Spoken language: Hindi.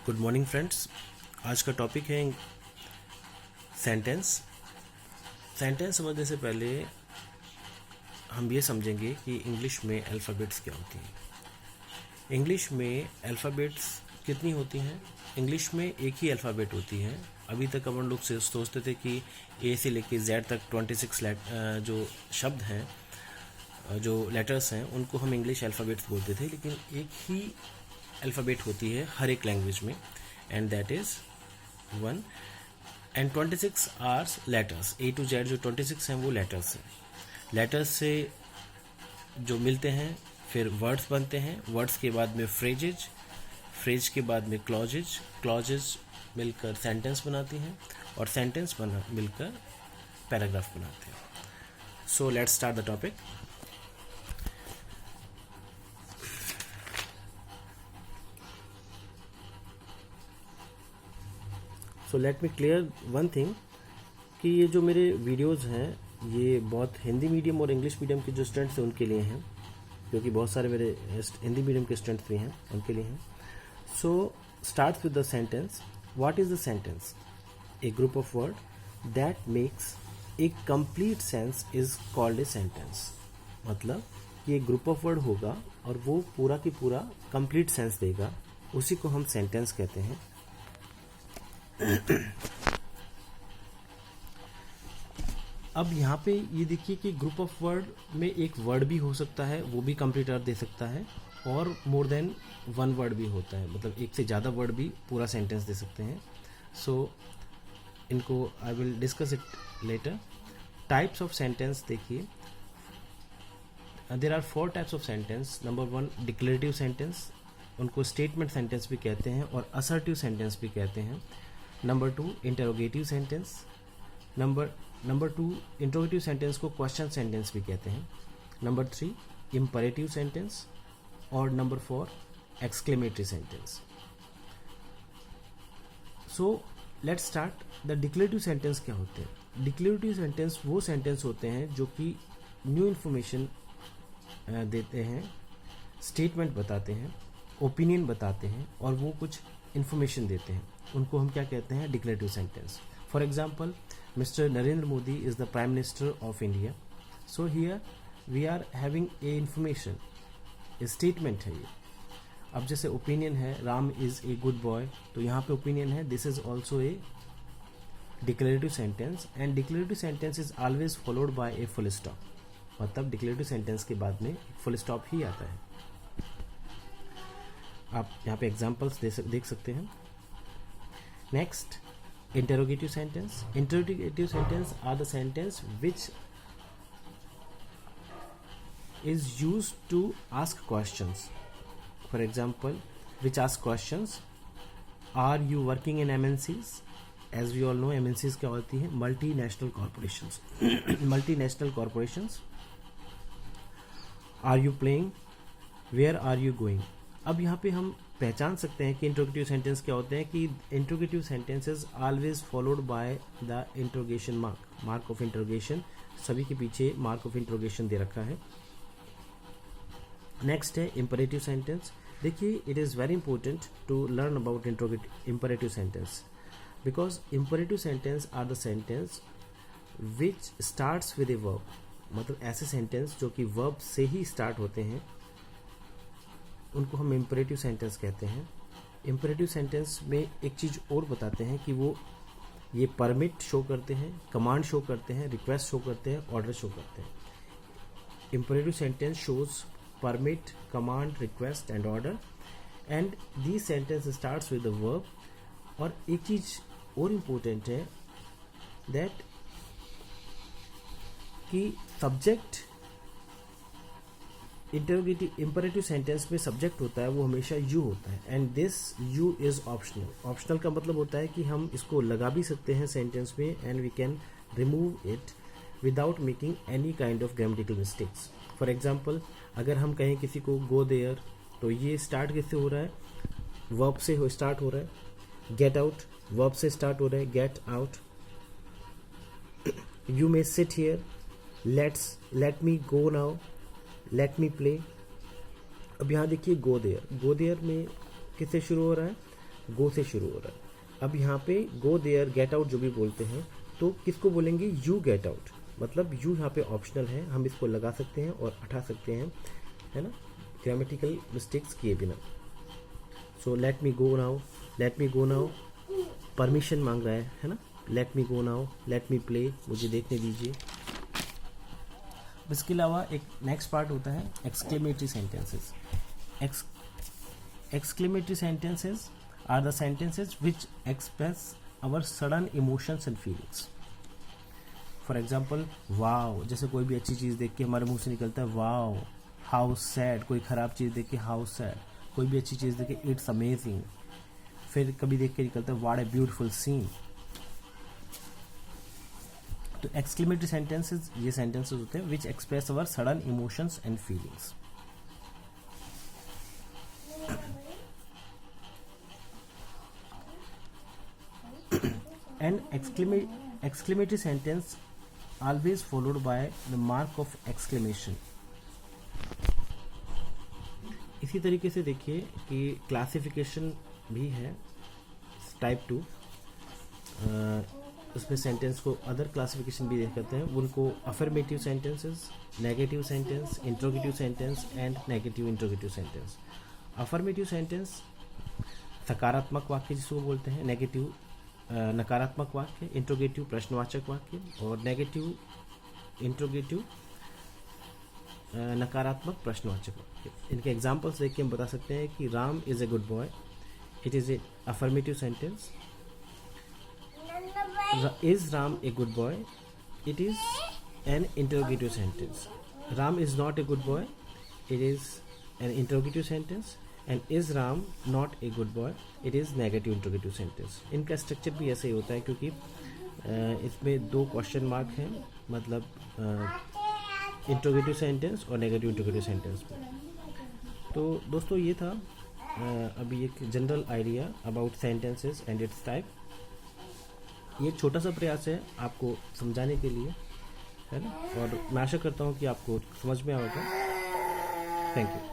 Good morning friends. आज का टॉपिक है सेंटेंस। सेंटेंस समझने से पहले हम ये समझेंगे कि इंग्लिश में अल्फ़ाबेट्स क्या होती हैं। इंग्लिश में अल्फ़ाबेट्स कितनी होती हैं? इंग्लिश में एक ही अल्फ़ाबेट होती है। अभी तक अपन लोग सोचते थे कि ए से लेके जेड तक 26 जो शब्द हैं, जो लेटर्स हैं, उनको हम इंग्लिश अल्फ़ाबेट्स बोलते थे, लेकिन एक ही अल्फ़ाबेट होती है हर एक लैंग्वेज में, and that is 1 and 26 ours letters. A to Z जो 26 हैं वो लेटर्स हैं। लेटर्स से जो मिलते हैं फिर वर्ड्स बनते हैं, वर्ड्स के बाद में फ्रेजेज, फ्रेज के बाद में क्लॉजेज, क्लॉजेज मिलकर सेंटेंस बनाती हैं और सेंटेंस मिलकर पैराग्राफ बनाते हैं। सो let's start the topic. So let me clear one thing कि ये जो मेरे वीडियोस हैं ये बहुत हिंदी मीडियम और इंग्लिश मीडियम के जो स्टूडेंट्स हैं उनके लिए हैं, क्योंकि बहुत सारे मेरे हिंदी मीडियम के स्टूडेंट्स भी हैं, उनके लिए हैं। So start with the sentence. What is the sentence? A group of word that makes a complete sense is called a sentence. मतलब ये ग्रुप ऑफ वर्ड होगा और वो पूरा की पूरा कंप्लीट सेंस देगा, उसी को हम सेंटेंस कहते हैं। अब यहाँ पे ये देखिए कि ग्रुप ऑफ वर्ड में एक वर्ड भी हो सकता है, वो भी कंप्लीट अर्थ दे सकता है, और मोर देन वन वर्ड भी होता है, मतलब एक से ज़्यादा वर्ड भी पूरा सेंटेंस दे सकते हैं। सो इनको I will discuss it later. Types of sentence देखिए, there are 4 types of sentence. Number 1 declarative sentence, उनको स्टेटमेंट सेंटेंस भी कहते हैं और असर्टिव सेंटेंस भी कहते हैं। Number 2 interrogative sentence. Number 2 interrogative sentence को क्वेश्चन सेंटेंस भी कहते हैं। नंबर 3 इम्परेटिव सेंटेंस और number 4 exclamatory sentence. So let's start. The declarative sentence क्या होते हैं? डिक्लेरेटिव सेंटेंस वो सेंटेंस होते हैं जो कि न्यू इन्फॉर्मेशन देते हैं, स्टेटमेंट बताते हैं, ओपिनियन बताते हैं और वो कुछ इन्फॉर्मेशन देते हैं, उनको हम क्या कहते हैं? Declarative sentence. For example, Mr. Narendra Modi is the Prime Minister of India. So here we are having a information, a statement है ये। अब जैसे ओपिनियन है Ram is a good boy, तो यहाँ पे ओपिनियन है, this is also a declarative sentence, and declarative sentence is always followed by a full stop. मतलब डिक्लेरेटिव सेंटेंस के बाद में फुल स्टॉप ही आता है। आप यहाँ पे एग्जाम्पल्स देख सकते हैं। Next, interrogative sentence. Interrogative sentence are the sentence which is used to ask questions. For example, which ask questions: are you working in MNCs? As we all know, MNCs क्या होती हैं? Multinational corporations. Multinational corporations. Are you playing? Where are you going? अब यहाँ पे हम पहचान सकते हैं कि इंट्रोगेटिव सेंटेंस क्या होते हैं, कि interrogative sentences always followed by the interrogation mark, mark of interrogation. सभी के पीछे मार्क ऑफ इंट्रोगेशन दे रखा है। नेक्स्ट है इंपरेटिव सेंटेंस। देखिए, it is very important to learn about imperative sentence, because imperative sentence are the sentence which starts with a verb. मतलब ऐसे सेंटेंस जो कि वर्ब से ही स्टार्ट होते हैं, उनको हम इम्परेटिव सेंटेंस कहते हैं। इम्परेटिव सेंटेंस में एक चीज़ और बताते हैं कि वो ये परमिट शो करते हैं, कमांड शो करते हैं, रिक्वेस्ट शो करते हैं, ऑर्डर शो करते हैं। Imperative sentence shows permit, command, request and order, and this sentence starts with the verb. और एक चीज़ और इम्पोर्टेंट है दैट कि सब्जेक्ट इंपरेटिव सेंटेंस में सब्जेक्ट होता है वो हमेशा यू होता है, and this you is optional. Optional का मतलब होता है कि हम इसको लगा भी सकते हैं सेंटेंस में, and we can remove it without making any kind of grammatical mistakes. For example, अगर हम कहें किसी को गो देयर, तो ये स्टार्ट किससे हो रहा है? वर्ब से स्टार्ट हो रहा है। गेट आउट वर्ब से स्टार्ट हो रहा है, get out. You may sit here, let me go now, let me play. अब यहाँ देखिए गो देयर में किससे शुरू हो रहा है? गो से शुरू हो रहा है। अब यहाँ पे गो देयर, गेट आउट जो भी बोलते हैं, तो किसको बोलेंगे? You get out. मतलब यू यहाँ पे ऑप्शनल है, हम इसको लगा सकते हैं और हटा सकते हैं, है ना, ग्रामेटिकल मिस्टेक्स किए बिना। So let me go now, let me go now permission मांग रहा है ना, let me go now, let me play, मुझे देखने दीजिए। इसके अलावा एक नेक्स्ट पार्ट होता है exclamatory sentences. Exclamatory sentences are the sentences which express our sudden emotions and feelings. For example, wow, जैसे कोई भी अच्छी चीज़ देख के हमारे मुंह से निकलता है wow, how sad, कोई ख़राब चीज़ देख के how sad, कोई भी अच्छी चीज़ देख के it's amazing, फिर कभी देख के निकलता है what a beautiful scene. तो exclamatory sentences ये sentences होते हैं which express our sudden emotions and feelings. An exclamatory sentence always followed by the mark of exclamation. इसी तरीके से देखिए कि क्लासिफिकेशन भी है टाइप 2, उसमें सेंटेंस को अदर क्लासिफिकेशन भी देख करते हैं, उनको affirmative sentences, negative sentence, interrogative sentence and negative interrogative sentence. Affirmative sentence सकारात्मक वाक्य जिसको बोलते हैं, नेगेटिव नकारात्मक वाक्य, इंट्रोगेटिव प्रश्नवाचक वाक्य, और नेगेटिव इंट्रोगेटिव नकारात्मक प्रश्नवाचक वाक्य। इनके एग्जांपल्स देख के हम बता सकते हैं कि Ram is a good boy, it is a affirmative sentence. Is Ram a good boy, it is an interrogative sentence. Ram is not a good boy, it is an interrogative sentence. And is Ram not a good boy, it is negative interrogative sentence. इनका स्ट्रक्चर भी ऐसे ही होता है क्योंकि इसमें 2 क्वेश्चन मार्क हैं, मतलब इंट्रोगेटिव सेंटेंस और नेगेटिव इंट्रोगेटिव सेंटेंस में। तो दोस्तों ये था अभी एक general idea about sentences and it's type. ये एक छोटा सा प्रयास है आपको समझाने के लिए, है ना, और मैं आशा करता हूँ कि आपको समझ में आएगा। Thank you.